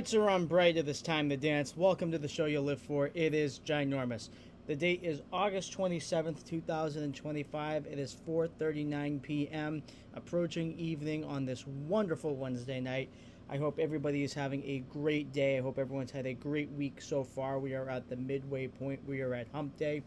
Lights are on bright at this time to dance. Welcome to the show you live for. It is ginormous. The date is August 27th, 2025. It is 4:39 p.m. approaching evening on this wonderful Wednesday night. I hope everybody is having a great day. I hope everyone's had a great week so far. We are at the midway point. We are at hump day.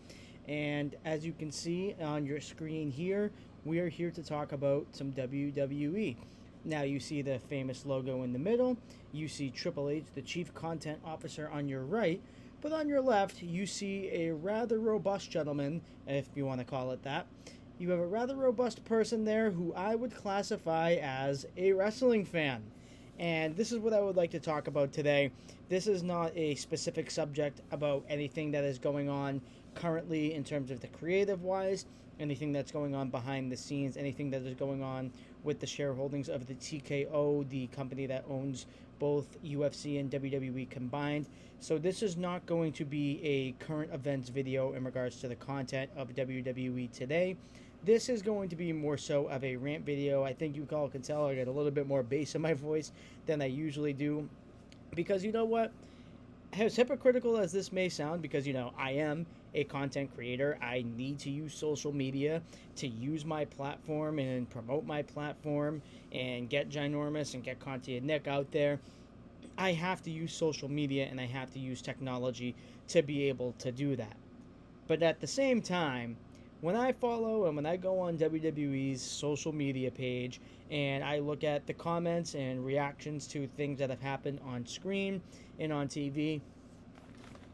And as you can see on your screen here, we are here to talk about some WWE. Now you see the famous logo in the middle. You see Triple H, the Chief Content Officer, on your right. But on your left, you see a rather robust gentleman, if you want to call it that. You have a rather robust person there who I would classify as a wrestling fan. And this is what I would like to talk about today. This is not a specific subject about anything that is going on currently in terms of the creative wise, anything that's going on behind the scenes, anything that is going on with the shareholdings of the TKO, the company that owns both UFC and WWE combined. So this is not going to be a current events video in regards to the content of WWE today. This is going to be more so of a rant video. I think you all can tell I got a little bit more bass in my voice than I usually do. Because you know what? As hypocritical as this may sound, because I am a content creator, I need to use social media to use my platform and promote my platform and get ginormous and get Conti and Nick out there. I have to use social media and I have to use technology to be able to do that. But at the same time, when I follow and when I go on WWE's social media page and I look at the comments and reactions to things that have happened on screen and on TV,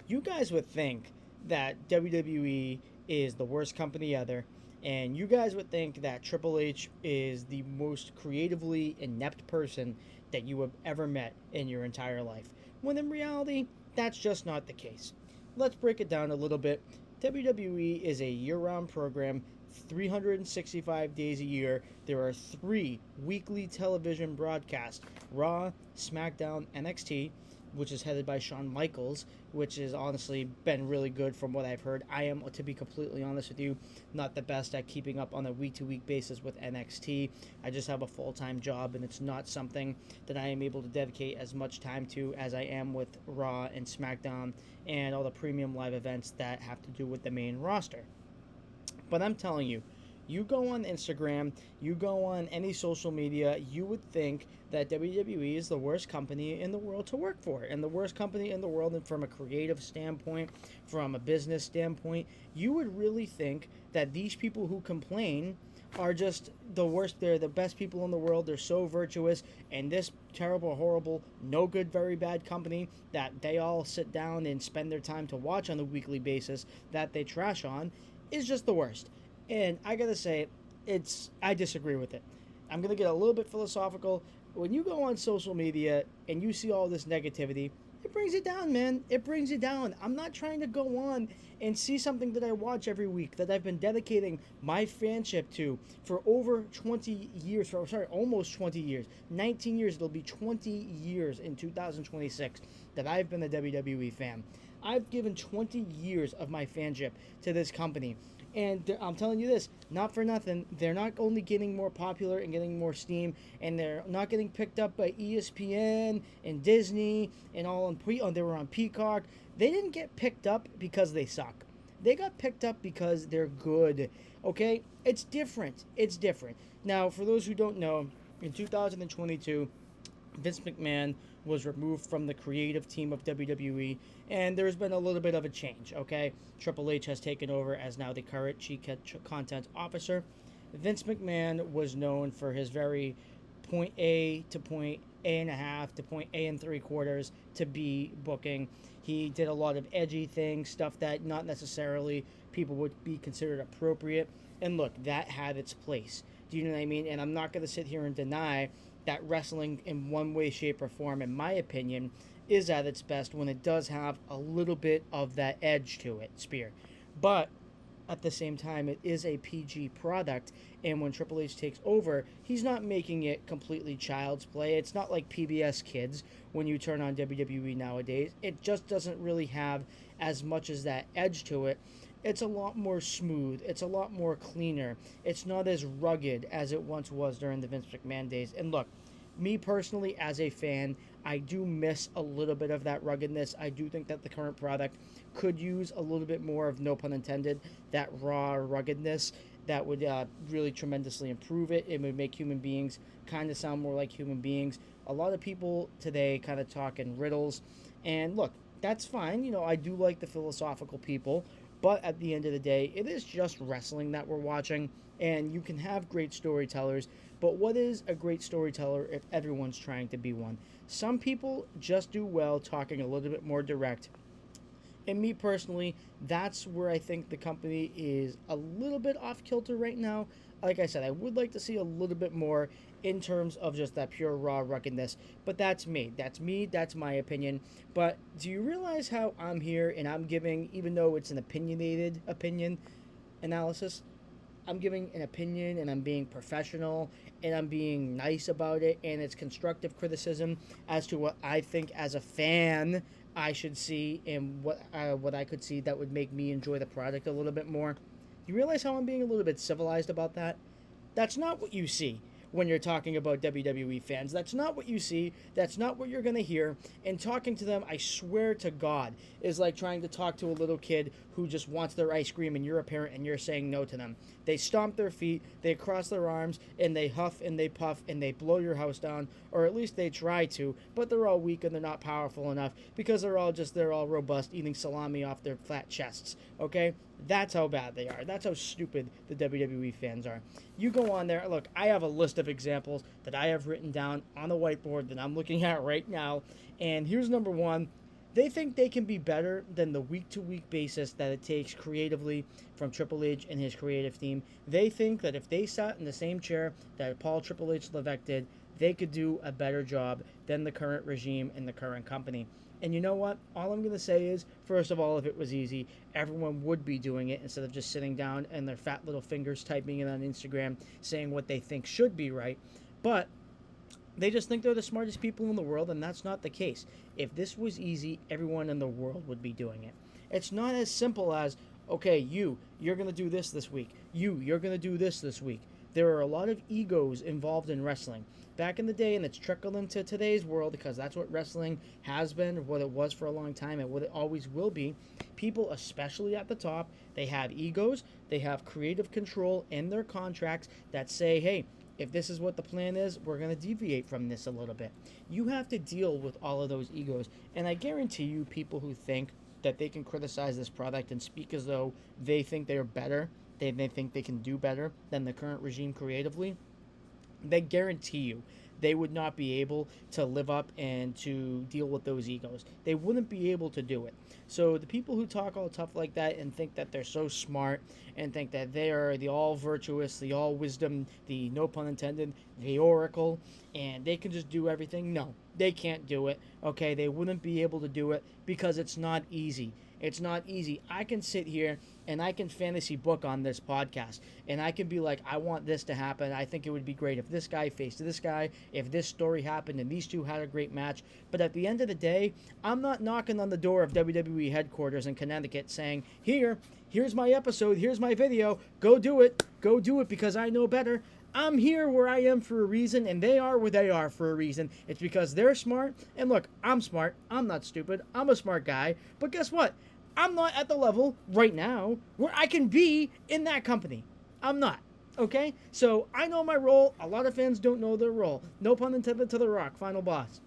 you guys would think that WWE is the worst company ever, and you guys would think that Triple H is the most creatively inept person that you have ever met in your entire life. When in reality, that's just not the case. Let's break it down a little bit. WWE is a year-round program, 365 days a year. There are 3 weekly television broadcasts: Raw, SmackDown, NXT, which is headed by Shawn Michaels, which has honestly been really good from what I've heard. I am, to be completely honest with you, not the best at keeping up on a week-to-week basis with NXT. I just have a full-time job, and it's not something that I am able to dedicate as much time to as I am with Raw and SmackDown and all the premium live events that have to do with the main roster. But I'm telling you, you go on Instagram, you go on any social media, you would think that WWE is the worst company in the world to work for, and the worst company in the world. And from a creative standpoint, from a business standpoint, you would really think that these people who complain are just the worst. They're the best people in the world. They're so virtuous, and this terrible, horrible, no good, very bad company that they all sit down and spend their time to watch on a weekly basis, that they trash on, is just the worst. And I gotta say, I disagree with it. I'm gonna get a little bit philosophical. When you go on social media and you see all this negativity, it brings it down, man. It brings it down. I'm not trying to go on and see something that I watch every week, that I've been dedicating my fanship to for over 20 years, almost 20 years. 19 years, it'll be 20 years in 2026 that I've been a WWE fan. I've given 20 years of my fanship to this company. And I'm telling you this, not for nothing, they're not only getting more popular and getting more steam, and they're not getting picked up by ESPN and Disney and all they were on Peacock. They didn't get picked up because they suck. They got picked up because they're good. Okay? It's different. It's different. Now, for those who don't know, in 2022, Vince McMahon was removed from the creative team of WWE, and there's been a little bit of a change, okay? Triple H has taken over as now the current Chief Content Officer. Vince McMahon was known for his very point A to point A and a half to point A and 3/4 to B booking. He did a lot of edgy things, stuff that not necessarily people would be considered appropriate. And look, that had its place. Do you know what I mean? And I'm not going to sit here and deny that wrestling in one way, shape, or form, in my opinion, is at its best when it does have a little bit of that edge to it, Spear. But at the same time, it is a PG product, and when Triple H takes over, he's not making it completely child's play. It's not like PBS Kids when you turn on WWE nowadays. It just doesn't really have as much as that edge to it. It's a lot more smooth. It's a lot more cleaner. It's not as rugged as it once was during the Vince McMahon days. And look, me personally, as a fan, I do miss a little bit of that ruggedness. I do think that the current product could use a little bit more of, no pun intended, that raw ruggedness that would really tremendously improve it. It would make human beings kind of sound more like human beings. A lot of people today kind of talk in riddles. And look, that's fine. I do like the philosophical people. But at the end of the day, it is just wrestling that we're watching. And you can have great storytellers. But what is a great storyteller if everyone's trying to be one? Some people just do well talking a little bit more direct. And me personally, that's where I think the company is a little bit off kilter right now. Like I said, I would like to see a little bit more in terms of just that pure raw ruggedness. But that's me. That's me. That's my opinion. But do you realize how I'm here and I'm giving, even though it's an opinionated opinion analysis, I'm giving an opinion and I'm being professional and I'm being nice about it, and it's constructive criticism as to what I think as a fan I should see and what I could see that would make me enjoy the product a little bit more. You realize how I'm being a little bit civilized about that? That's not what you see when you're talking about WWE fans. That's not what you see. That's not what you're going to hear. And talking to them, I swear to God, is like trying to talk to a little kid who just wants their ice cream and you're a parent and you're saying no to them. They stomp their feet, they cross their arms, and they huff and they puff and they blow your house down, or at least they try to, but they're all weak and they're not powerful enough because they're all robust, eating salami off their flat chests, okay? That's how bad they are. That's how stupid the WWE fans are. You go on there. Look, I have a list of examples that I have written down on the whiteboard that I'm looking at right now. And here's number one. They think they can be better than the week-to-week basis that it takes creatively from Triple H and his creative team. They think that if they sat in the same chair that Paul Triple H Levesque did, they could do a better job than the current regime and the current company. And you know what? All I'm going to say is, first of all, if it was easy, everyone would be doing it instead of just sitting down and their fat little fingers typing it on Instagram saying what they think should be right. But they just think they're the smartest people in the world, and that's not the case. If this was easy, everyone in the world would be doing it. It's not as simple as, okay, you're going to do this week. You're going to do this week. There are a lot of egos involved in wrestling. Back in the day, and it's trickled into today's world because that's what wrestling has been, what it was for a long time, and what it always will be. People, especially at the top, they have egos, they have creative control in their contracts that say, hey, if this is what the plan is, we're going to deviate from this a little bit. You have to deal with all of those egos, and I guarantee you people who think that they can criticize this product and speak as though they think they're better, they think they can do better than the current regime creatively, they guarantee you they would not be able to live up and to deal with those egos. They wouldn't be able to do it. So the people who talk all tough like that and think that they're so smart and think that they are the all virtuous, the all wisdom, the no pun intended, the oracle, and they can just do everything. No, they can't do it. Okay, they wouldn't be able to do it because it's not easy. It's not easy. I can sit here and I can fantasy book on this podcast. And I can be like, I want this to happen. I think it would be great if this guy faced this guy, if this story happened and these two had a great match. But at the end of the day, I'm not knocking on the door of WWE headquarters in Connecticut saying, here's my episode, here's my video, go do it because I know better. I'm here where I am for a reason, and they are where they are for a reason. It's because they're smart, and look, I'm smart. I'm not stupid. I'm a smart guy. But guess what? I'm not at the level right now where I can be in that company. I'm not. Okay? So I know my role. A lot of fans don't know their role. No pun intended to The Rock, final boss.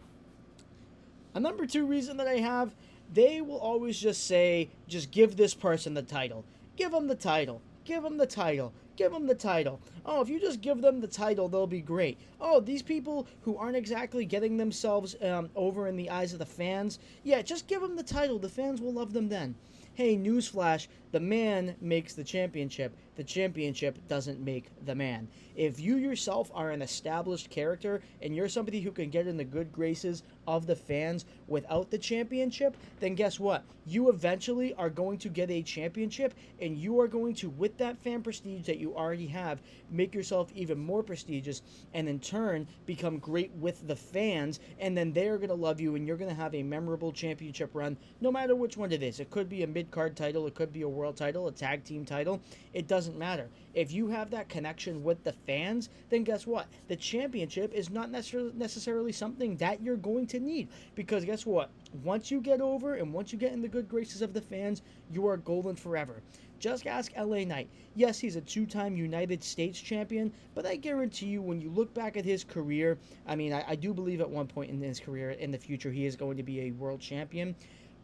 A number two reason that I have, they will always just say, just give this person the title. Give them the title. Give them the title. Give them the title. Oh, if you just give them the title, they'll be great. Oh, these people who aren't exactly getting themselves over in the eyes of the fans, yeah, just give them the title. The fans will love them then. Hey, newsflash, the man makes the championship. The championship doesn't make the man. If you yourself are an established character and you're somebody who can get in the good graces of the fans without the championship, then guess what? You eventually are going to get a championship, and you are going to, with that fan prestige that you already have, make yourself even more prestigious, and in turn become great with the fans, and then they're going to love you, and you're going to have a memorable championship run, no matter which one it is. It could be a mid-card title, it could be a world title, a tag team title. It doesn't matter. If you have that connection with the fans, then guess what? The championship is not necessarily something that you're going to need. Because guess what? Once you get over and once you get in the good graces of the fans, you are golden forever. Just ask LA Knight. Yes, he's a two-time United States champion, but I guarantee you when you look back at his career, I mean, I do believe at one point in his career in the future he is going to be a world champion.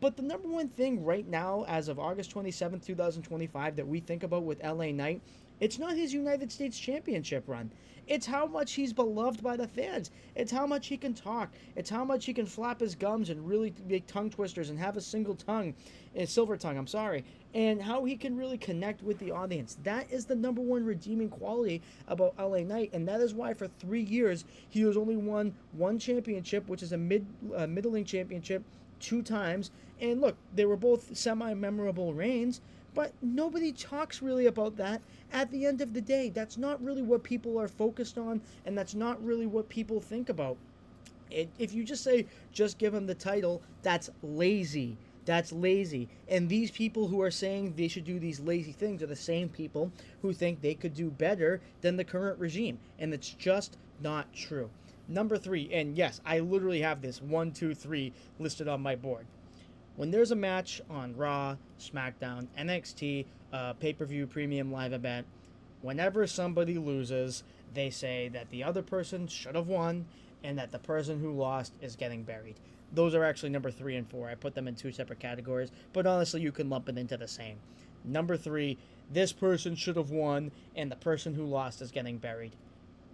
But the number one thing right now, as of August 27th, 2025, that we think about with LA Knight, it's not his United States Championship run. It's how much he's beloved by the fans. It's how much he can talk. It's how much he can flap his gums and really make tongue twisters and have a silver tongue, I'm sorry, and how he can really connect with the audience. That is the number one redeeming quality about LA Knight, and that is why for 3 years he has only won one championship, which is a middling championship, 2 times. And look, they were both semi-memorable reigns, but nobody talks really about that at the end of the day. That's not really what people are focused on, and that's not really what people think about. If you just say, just give him the title, that's lazy. That's lazy. And these people who are saying they should do these lazy things are the same people who think they could do better than the current regime. And it's just not true. Number 3, and yes, I literally have this 1, 2, 3 listed on my board. When there's a match on Raw, SmackDown, NXT, pay-per-view premium live event, whenever somebody loses, they say that the other person should have won and that the person who lost is getting buried. Those are actually number 3 and 4. I put them in 2 separate categories, but honestly, you can lump it into the same. Number 3, this person should have won and the person who lost is getting buried.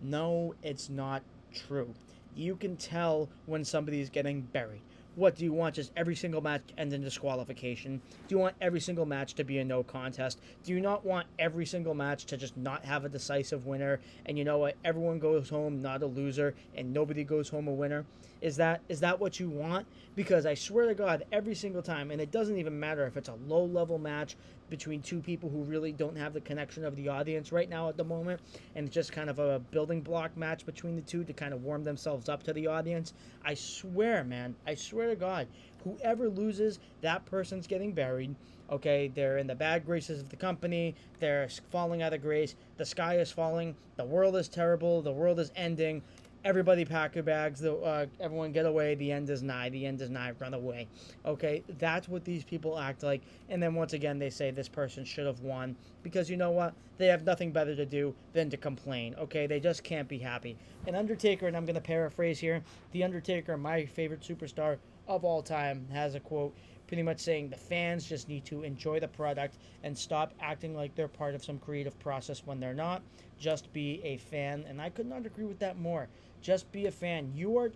No, it's not true. You can tell when somebody is getting buried. What do you want? Just every single match to end in disqualification? Do you want every single match to be a no contest? Do you not want every single match to just not have a decisive winner? And you know what? Everyone goes home not a loser and nobody goes home a winner? Is that what you want? Because I swear to God, every single time, and it doesn't even matter if it's a low-level match between 2 people who really don't have the connection of the audience right now at the moment, and it's just kind of a building block match between the 2 to kind of warm themselves up to the audience. I swear, man, I swear to God, whoever loses, that person's getting buried. Okay, they're in the bad graces of the company. They're falling out of grace. The sky is falling. The world is terrible. The world is ending. Everybody pack your bags. Everyone get away. The end is nigh. The end is nigh. Run away. Okay, that's what these people act like. And then once again, they say this person should have won. Because you know what? They have nothing better to do than to complain. Okay, they just can't be happy. And Undertaker, and I'm going to paraphrase here, The Undertaker, my favorite superstar of all time, has a quote pretty much saying the fans just need to enjoy the product and stop acting like they're part of some creative process when they're not. Just be a fan. And I could not agree with that more. Just be a fan. You are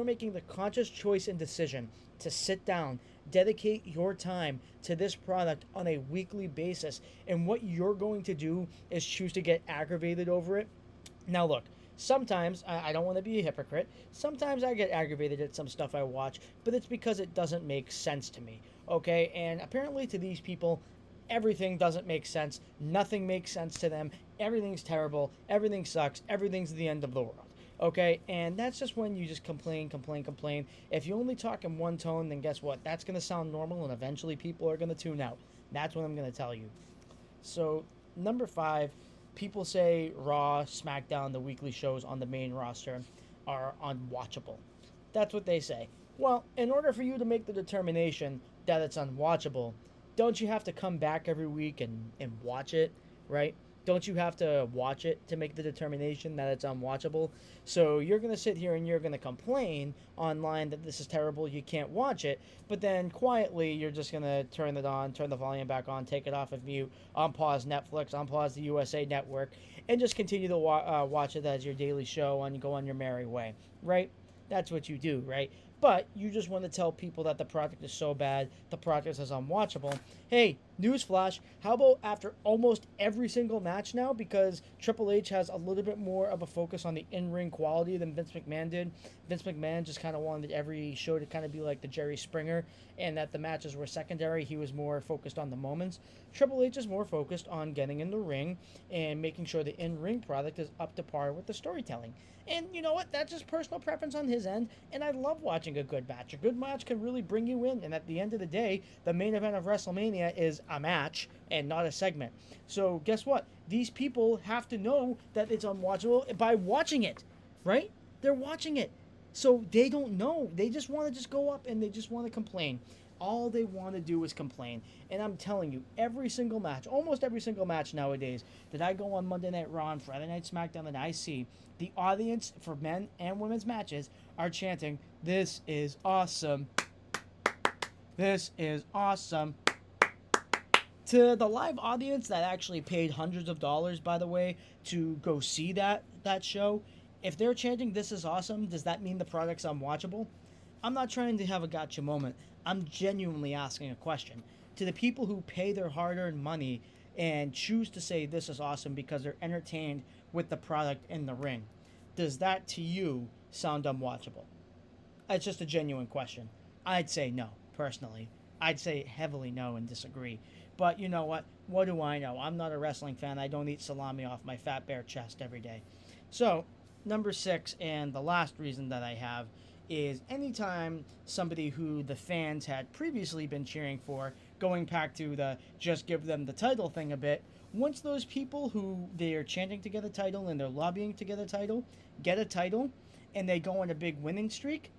making the conscious choice and decision to sit down, dedicate your time to this product on a weekly basis. And what you're going to do is choose to get aggravated over it. Now look, sometimes, I don't want to be a hypocrite, sometimes I get aggravated at some stuff I watch, but it's because it doesn't make sense to me, okay? And apparently to these people, everything doesn't make sense, nothing makes sense to them, everything's terrible, everything sucks, everything's the end of the world, okay? And that's just when you just complain. If you only talk in one tone, then guess what? That's going to sound normal, and eventually people are going to tune out. That's what I'm going to tell you. So, number 5, people say Raw, SmackDown, the weekly shows on the main roster are unwatchable. That's what they say. Well, in order for you to make the determination that it's unwatchable, don't you have to come back every week and watch it, right? Don't you have to watch it to make the determination that it's unwatchable? So you're going to sit here and you're going to complain online that this is terrible, you can't watch it, but then quietly you're just going to turn it on, turn the volume back on, take it off of mute, unpause Netflix, unpause the USA Network, and just continue to watch it as your daily show and go on your merry way, right? That's what you do, right? But you just want to tell people that the product is so bad, the product is unwatchable. Hey, newsflash, how about after almost every single match now, because Triple H has a little bit more of a focus on the in-ring quality than Vince McMahon did. Vince McMahon just kind of wanted every show to kind of be like the Jerry Springer, and that the matches were secondary. He was more focused on the moments. Triple H is more focused on getting in the ring and making sure the in-ring product is up to par with the storytelling. And you know what? That's just personal preference on his end, and I love watching a good match. A good match can really bring you in, and at the end of the day, the main event of WrestleMania is a match and not a segment. So guess what? These people have to know that it's unwatchable by watching it, right? They're watching it. So they don't know. They just want to just go up and they just want to complain. All they want to do is complain. And I'm telling you, every single match, almost every single match nowadays that I go on Monday Night Raw and Friday Night SmackDown that I see, the audience for men and women's matches are chanting, "This is awesome. This is awesome." To the live audience that actually paid hundreds of dollars, by the way, to go see that show, if they're chanting "This is awesome," does that mean the product's unwatchable? I'm not trying to have a gotcha moment. I'm genuinely asking a question. To the people who pay their hard-earned money and choose to say "This is awesome" because they're entertained with the product in the ring, does that to you sound unwatchable? It's just a genuine question. I'd say no, personally. I'd say heavily no and disagree. But you know what? What do I know? I'm not a wrestling fan. I don't eat salami off my fat bare chest every day. So, number 6, and the last reason that I have, is anytime somebody who the fans had previously been cheering for, going back to the just give them the title thing a bit, once those people who they are chanting to get a title and they're lobbying to get a title, and they go on a big winning streak,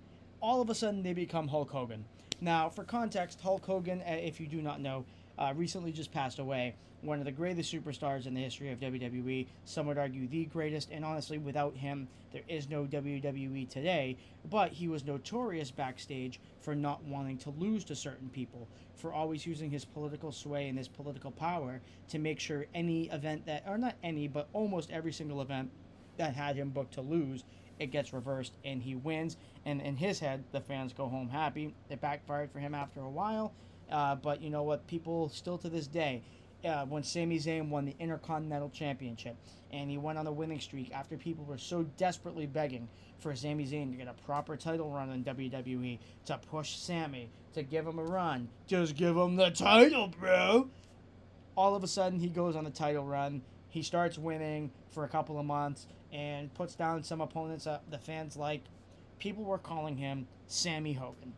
all of a sudden they become Hulk Hogan. Now, for context, Hulk Hogan, if you do not know, recently just passed away. One of the greatest superstars in the history of WWE. Some would argue the greatest, and honestly, without him, there is no WWE today. But he was notorious backstage for not wanting to lose to certain people, for always using his political sway and his political power to make sure any event that, or not any, but almost every single event that had him booked to lose, it gets reversed and he wins. And in his head, the fans go home happy. It backfired for him after a while. But you know what? People still to this day, when Sami Zayn won the Intercontinental Championship and he went on a winning streak after people were so desperately begging for Sami Zayn to get a proper title run in WWE, to push Sami, to give him a run. Just give him the title, bro. All of a sudden, he goes on the title run. He starts winning for a couple of months and puts down some opponents that the fans like. People were calling him Sammy Hogan.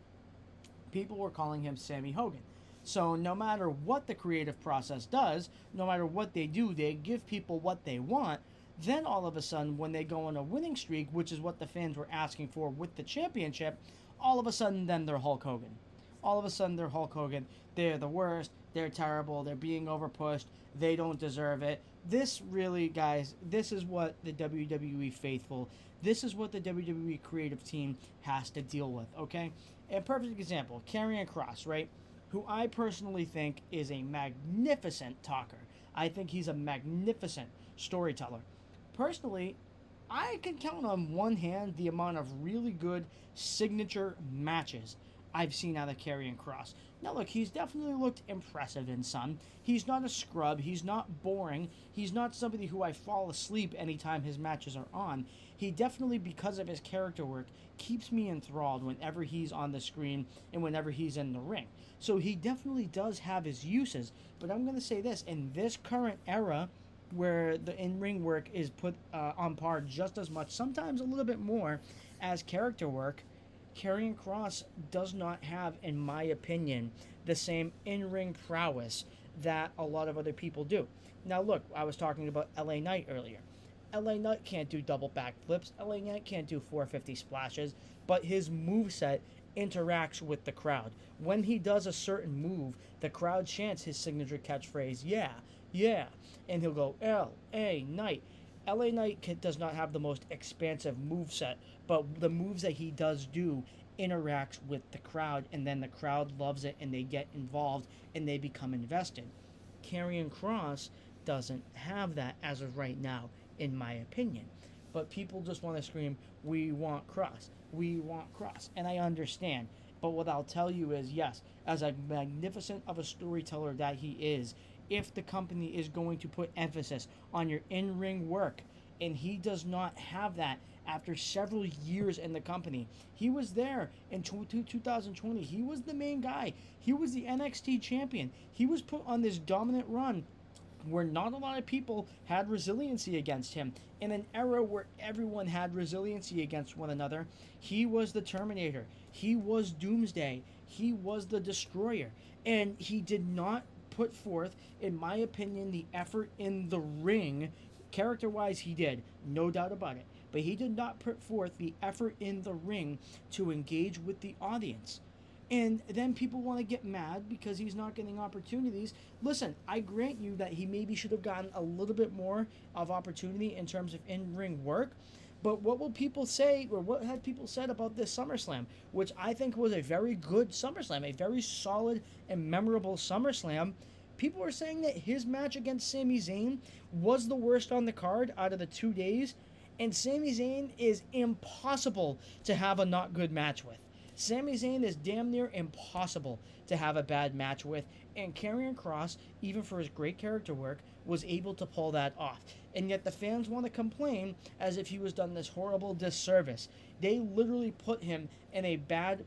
People were calling him Sammy Hogan. So no matter what the creative process does, no matter what they do, they give people what they want. Then all of a sudden, when they go on a winning streak, which is what the fans were asking for with the championship, all of a sudden then they're Hulk Hogan. All of a sudden they're Hulk Hogan. They're the worst. They're terrible. They're being overpushed. They don't deserve it. This really, guys, this is what the WWE faithful, this is what the WWE creative team has to deal with, okay? A perfect example, Karrion Kross, right? Who I personally think is a magnificent talker. I think he's a magnificent storyteller. Personally, I can count on one hand the amount of really good signature matches I've seen out of Karrion Kross. Now, look, he's definitely looked impressive in some. He's not a scrub. He's not boring. He's not somebody who I fall asleep anytime his matches are on. He definitely, because of his character work, keeps me enthralled whenever he's on the screen and whenever he's in the ring. So he definitely does have his uses. But I'm going to say this, in this current era, where the in-ring work is put on par just as much, sometimes a little bit more, as character work, Karrion Kross does not have, in my opinion, the same in-ring prowess that a lot of other people do. Now look, I was talking about LA Knight earlier. LA Knight can't do double backflips. LA Knight can't do 450 splashes, but his moveset interacts with the crowd. When he does a certain move, the crowd chants his signature catchphrase, "Yeah, yeah," and he'll go, "L.A. Knight." LA Knight does not have the most expansive moveset, but the moves that he does do interacts with the crowd, and then the crowd loves it, and they get involved, and they become invested. Karrion Kross doesn't have that as of right now, in my opinion. But people just want to scream, "We want Kross. We want Kross." And I understand. But what I'll tell you is, yes, as a magnificent of a storyteller that he is, if the company is going to put emphasis on your in-ring work, and he does not have that after several years in the company. He was there in 2020. He was the main guy. He was the NXT champion. He was put on this dominant run where not a lot of people had resiliency against him. In an era where everyone had resiliency against one another, he was the Terminator. He was Doomsday. He was the Destroyer. And he did not put forth, in my opinion, the effort in the ring. Character-wise, he did. No doubt about it. but he did not put forth the effort in the ring to engage with the audience. And then people want to get mad because he's not getting opportunities. Listen, I grant you that he maybe should have gotten a little bit more of opportunity in terms of in-ring work. But what will people say, or what had people said about this SummerSlam, which I think was a very good SummerSlam, a very solid and memorable SummerSlam? People were saying that his match against Sami Zayn was the worst on the card out of the 2 days, and Sami Zayn is impossible to have a not good match with. Sami Zayn is damn near impossible to have a bad match with, and Karrion Kross, even for his great character work, was able to pull that off. And yet the fans want to complain as if he was done this horrible disservice. They literally put him in a bad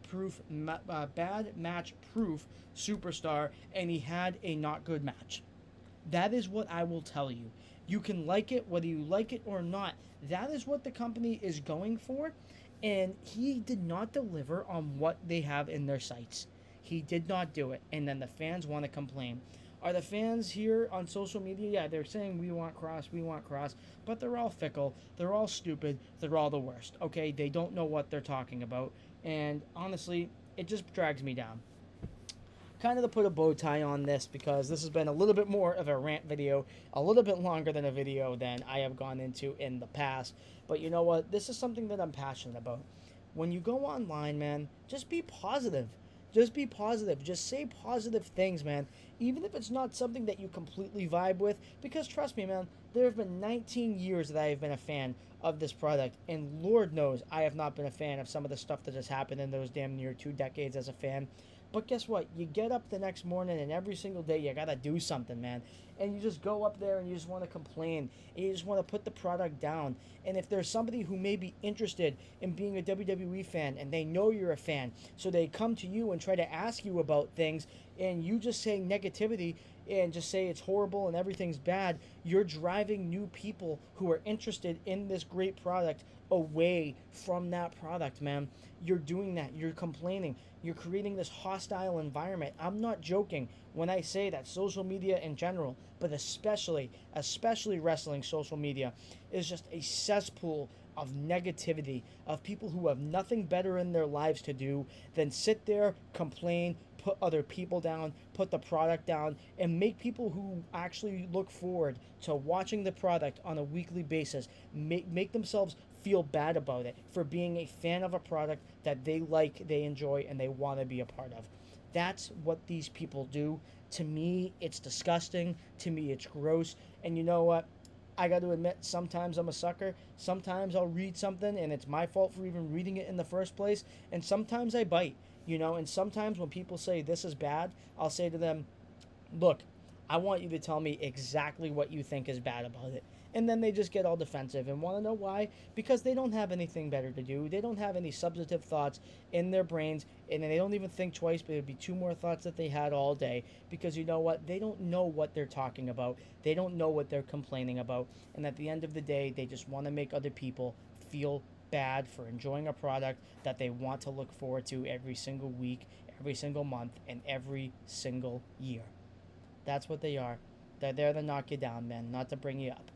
match-proof superstar, and he had a not good match. That is what I will tell you. You can like it, whether you like it or not. That is what the company is going for. And he did not deliver on what they have in their sights. He did not do it. And then the fans want to complain. Are the fans here on social media? Yeah, they're saying we want Kross, we want Kross. But they're all fickle. They're all stupid. They're all the worst. Okay? They don't know what they're talking about. And honestly, it just drags me down. Kind of to put a bow tie on this, because this has been a little bit more of a rant video, a little bit longer than a video than I have gone into in the past. But you know what? This is something that I'm passionate about. When you go online, man, just be positive. Just be positive. Just say positive things, man. Even if it's not something that you completely vibe with. Because trust me, man, there have been 19 years that I have been a fan of this product. And Lord knows I have not been a fan of some of the stuff that has happened in those damn near 2 decades as a fan. But guess what? You get up the next morning and every single day you got to do something, man. And you just go up there and you just want to complain. And you just want to put the product down. And if there's somebody who may be interested in being a WWE fan and they know you're a fan, so they come to you and try to ask you about things, and you just say negativity and just say it's horrible and everything's bad, you're driving new people who are interested in this great product away from that product, man. You're doing that. You're complaining. You're creating this hostile environment. I'm not joking when I say that social media in general, but especially wrestling social media, is just a cesspool of negativity, of people who have nothing better in their lives to do than sit there, complain, put other people down, put the product down, and make people who actually look forward to watching the product on a weekly basis make themselves feel bad about it for being a fan of a product that they like, they enjoy, and they want to be a part of. That's what these people do. To me, it's disgusting. To me, it's gross. And you know what? I got to admit, sometimes I'm a sucker. Sometimes I'll read something and it's my fault for even reading it in the first place. And sometimes I bite, and sometimes when people say this is bad, I'll say to them, look, I want you to tell me exactly what you think is bad about it. And then they just get all defensive and want to know why. Because they don't have anything better to do. They don't have any substantive thoughts in their brains. And they don't even think twice, but it would be 2 more thoughts that they had all day. Because you know what? They don't know what they're talking about. They don't know what they're complaining about. And at the end of the day, they just want to make other people feel bad for enjoying a product that they want to look forward to every single week, every single month, and every single year. That's what they are. They're there to knock you down, man, not to bring you up.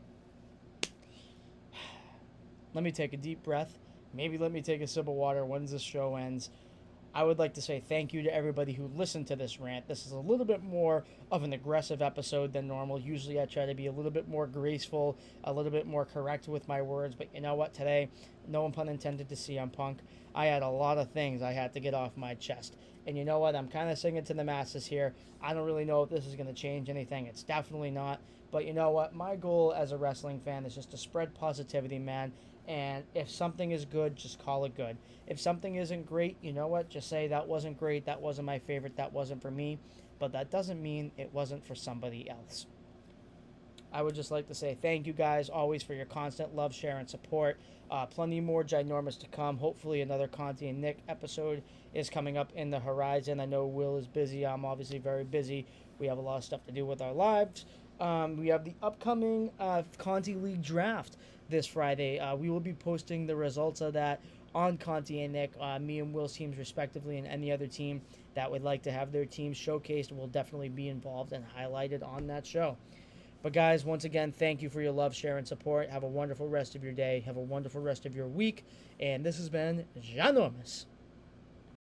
Let me take a deep breath. Maybe let me take a sip of water once this show ends. I would like to say thank you to everybody who listened to this rant. This is a little bit more of an aggressive episode than normal. Usually I try to be a little bit more graceful, a little bit more correct with my words. But you know what? Today, no pun intended to CM Punk, I had a lot of things I had to get off my chest. And you know what? I'm kind of singing to the masses here. I don't really know if this is going to change anything. It's definitely not. But you know what? My goal as a wrestling fan is just to spread positivity, man. And if something is good, just call it good. If something isn't great, you know what? Just say that wasn't great, that wasn't my favorite, that wasn't for me. But that doesn't mean it wasn't for somebody else. I would just like to say thank you guys always for your constant love, share, and support. Plenty more ginormous to come. Hopefully another Conti and Nick episode is coming up in the horizon. I know Will is busy. I'm obviously very busy. We have a lot of stuff to do with our lives. We have the upcoming Conti League draft this Friday. We will be posting the results of that on Conti and Nick, me and Will's teams respectively, and any other team that would like to have their team showcased will definitely be involved and highlighted on that show. But guys, once again, thank you for your love, share, and support. Have a wonderful rest of your day. Have a wonderful rest of your week. And this has been Ginormous.